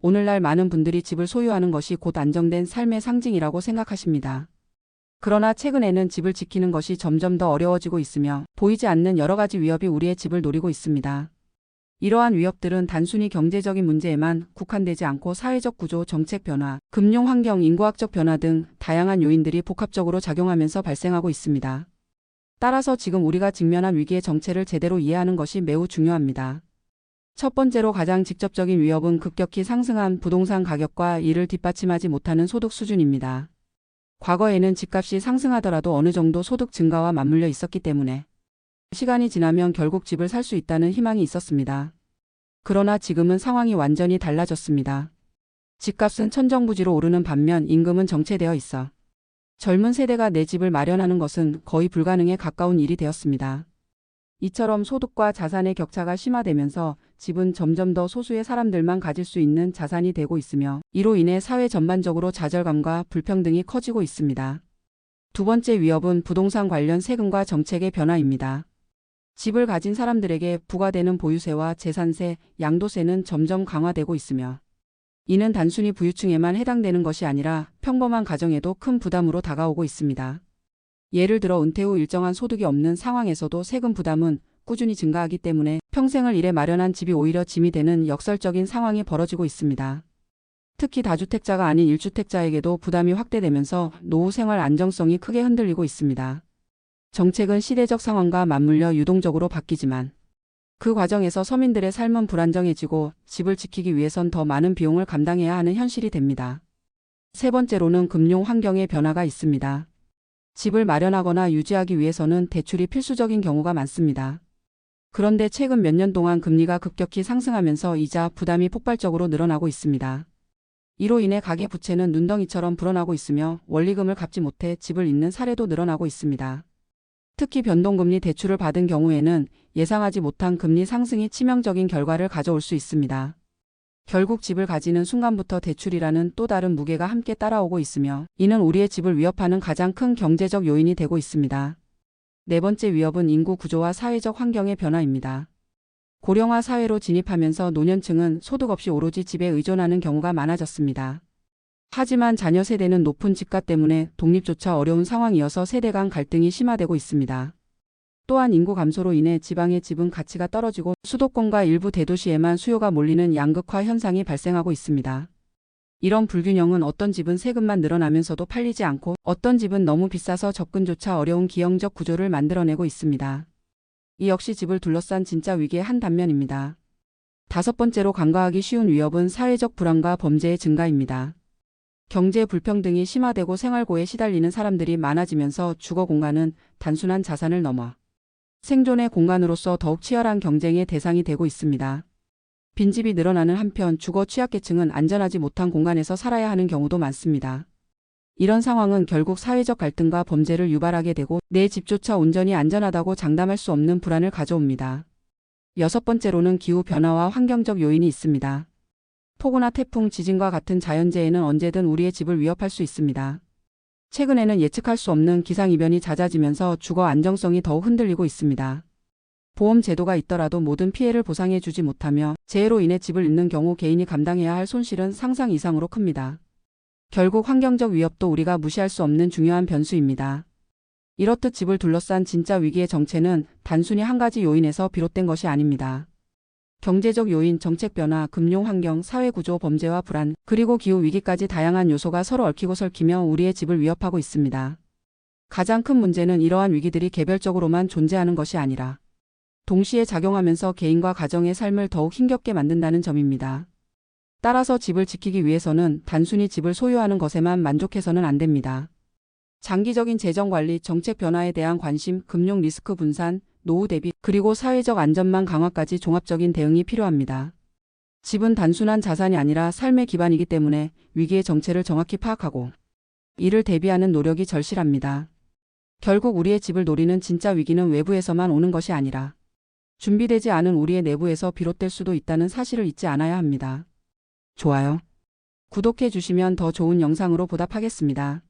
오늘날 많은 분들이 집을 소유하는 것이 곧 안정된 삶의 상징이라고 생각하십니다. 그러나 최근에는 집을 지키는 것이 점점 더 어려워지고 있으며 보이지 않는 여러 가지 위협이 우리의 집을 노리고 있습니다. 이러한 위협들은 단순히 경제적인 문제에만 국한되지 않고 사회적 구조, 정책 변화, 금융 환경, 인구학적 변화 등 다양한 요인들이 복합적으로 작용하면서 발생하고 있습니다. 따라서 지금 우리가 직면한 위기의 정체를 제대로 이해하는 것이 매우 중요합니다. 첫 번째로 가장 직접적인 위협은 급격히 상승한 부동산 가격과 이를 뒷받침하지 못하는 소득 수준입니다. 과거에는 집값이 상승하더라도 어느 정도 소득 증가와 맞물려 있었기 때문에 시간이 지나면 결국 집을 살 수 있다는 희망이 있었습니다. 그러나 지금은 상황이 완전히 달라졌습니다. 집값은 천정부지로 오르는 반면 임금은 정체되어 있어 젊은 세대가 내 집을 마련하는 것은 거의 불가능에 가까운 일이 되었습니다. 이처럼 소득과 자산의 격차가 심화되면서 집은 점점 더 소수의 사람들만 가질 수 있는 자산이 되고 있으며 이로 인해 사회 전반적으로 좌절감과 불평등이 커지고 있습니다. 두 번째 위협은 부동산 관련 세금과 정책의 변화입니다. 집을 가진 사람들에게 부과되는 보유세와 재산세, 양도세는 점점 강화되고 있으며 이는 단순히 부유층에만 해당되는 것이 아니라 평범한 가정에도 큰 부담으로 다가오고 있습니다. 예를 들어 은퇴 후 일정한 소득이 없는 상황에서도 세금 부담은 꾸준히 증가하기 때문에 평생을 일해 마련한 집이 오히려 짐이 되는 역설적인 상황이 벌어지고 있습니다. 특히 다주택자가 아닌 1주택자에게도 부담이 확대되면서 노후 생활 안정성이 크게 흔들리고 있습니다. 정책은 시대적 상황과 맞물려 유동적으로 바뀌지만 그 과정에서 서민들의 삶은 불안정해지고 집을 지키기 위해선 더 많은 비용을 감당해야 하는 현실이 됩니다. 세 번째로는 금융 환경의 변화가 있습니다. 집을 마련하거나 유지하기 위해서는 대출이 필수적인 경우가 많습니다. 그런데 최근 몇 년 동안 금리가 급격히 상승하면서 이자 부담이 폭발적으로 늘어나고 있습니다. 이로 인해 가계부채는 눈덩이처럼 불어나고 있으며 원리금을 갚지 못해 집을 잇는 사례도 늘어나고 있습니다. 특히 변동금리 대출을 받은 경우에는 예상하지 못한 금리 상승이 치명적인 결과를 가져올 수 있습니다. 결국 집을 가지는 순간부터 대출이라는 또 다른 무게가 함께 따라오고 있으며 이는 우리의 집을 위협하는 가장 큰 경제적 요인이 되고 있습니다. 네 번째 위협은 인구 구조와 사회적 환경의 변화입니다. 고령화 사회로 진입하면서 노년층은 소득 없이 오로지 집에 의존하는 경우가 많아졌습니다. 하지만 자녀 세대는 높은 집값 때문에 독립조차 어려운 상황이어서 세대 간 갈등이 심화되고 있습니다. 또한 인구 감소로 인해 지방의 지분 가치가 떨어지고 수도권과 일부 대도시에만 수요가 몰리는 양극화 현상이 발생하고 있습니다. 이런 불균형은 어떤 집은 세금만 늘어나면서도 팔리지 않고 어떤 집은 너무 비싸서 접근조차 어려운 기형적 구조를 만들어내고 있습니다. 이 역시 집을 둘러싼 진짜 위기의 한 단면입니다. 다섯 번째로 간과하기 쉬운 위협은 사회적 불안과 범죄의 증가입니다. 경제 불평등이 심화되고 생활고에 시달리는 사람들이 많아지면서 주거 공간은 단순한 자산을 넘어 생존의 공간으로서 더욱 치열한 경쟁의 대상이 되고 있습니다. 빈집이 늘어나는 한편 주거 취약계층은 안전하지 못한 공간에서 살아야 하는 경우도 많습니다. 이런 상황은 결국 사회적 갈등과 범죄를 유발하게 되고 내 집조차 온전히 안전하다고 장담할 수 없는 불안을 가져옵니다. 여섯 번째로는 기후 변화와 환경적 요인이 있습니다. 폭우나 태풍, 지진과 같은 자연재해는 언제든 우리의 집을 위협할 수 있습니다. 최근에는 예측할 수 없는 기상이변이 잦아지면서 주거 안정성이 더욱 흔들리고 있습니다. 보험 제도가 있더라도 모든 피해를 보상해 주지 못하며 재해로 인해 집을 잃는 경우 개인이 감당해야 할 손실은 상상 이상으로 큽니다. 결국 환경적 위협도 우리가 무시할 수 없는 중요한 변수입니다. 이렇듯 집을 둘러싼 진짜 위기의 정체는 단순히 한 가지 요인에서 비롯된 것이 아닙니다. 경제적 요인, 정책 변화, 금융 환경, 사회 구조, 범죄와 불안, 그리고 기후 위기까지 다양한 요소가 서로 얽히고 설키며 우리의 집을 위협하고 있습니다. 가장 큰 문제는 이러한 위기들이 개별적으로만 존재하는 것이 아니라 동시에 작용하면서 개인과 가정의 삶을 더욱 힘겹게 만든다는 점입니다. 따라서 집을 지키기 위해서는 단순히 집을 소유하는 것에만 만족해서는 안 됩니다. 장기적인 재정 관리, 정책 변화에 대한 관심, 금융 리스크 분산, 노후 대비, 그리고 사회적 안전망 강화까지 종합적인 대응이 필요합니다. 집은 단순한 자산이 아니라 삶의 기반이기 때문에 위기의 정체를 정확히 파악하고 이를 대비하는 노력이 절실합니다. 결국 우리의 집을 노리는 진짜 위기는 외부에서만 오는 것이 아니라 준비되지 않은 우리의 내부에서 비롯될 수도 있다는 사실을 잊지 않아야 합니다. 좋아요, 구독해 주시면 더 좋은 영상으로 보답하겠습니다.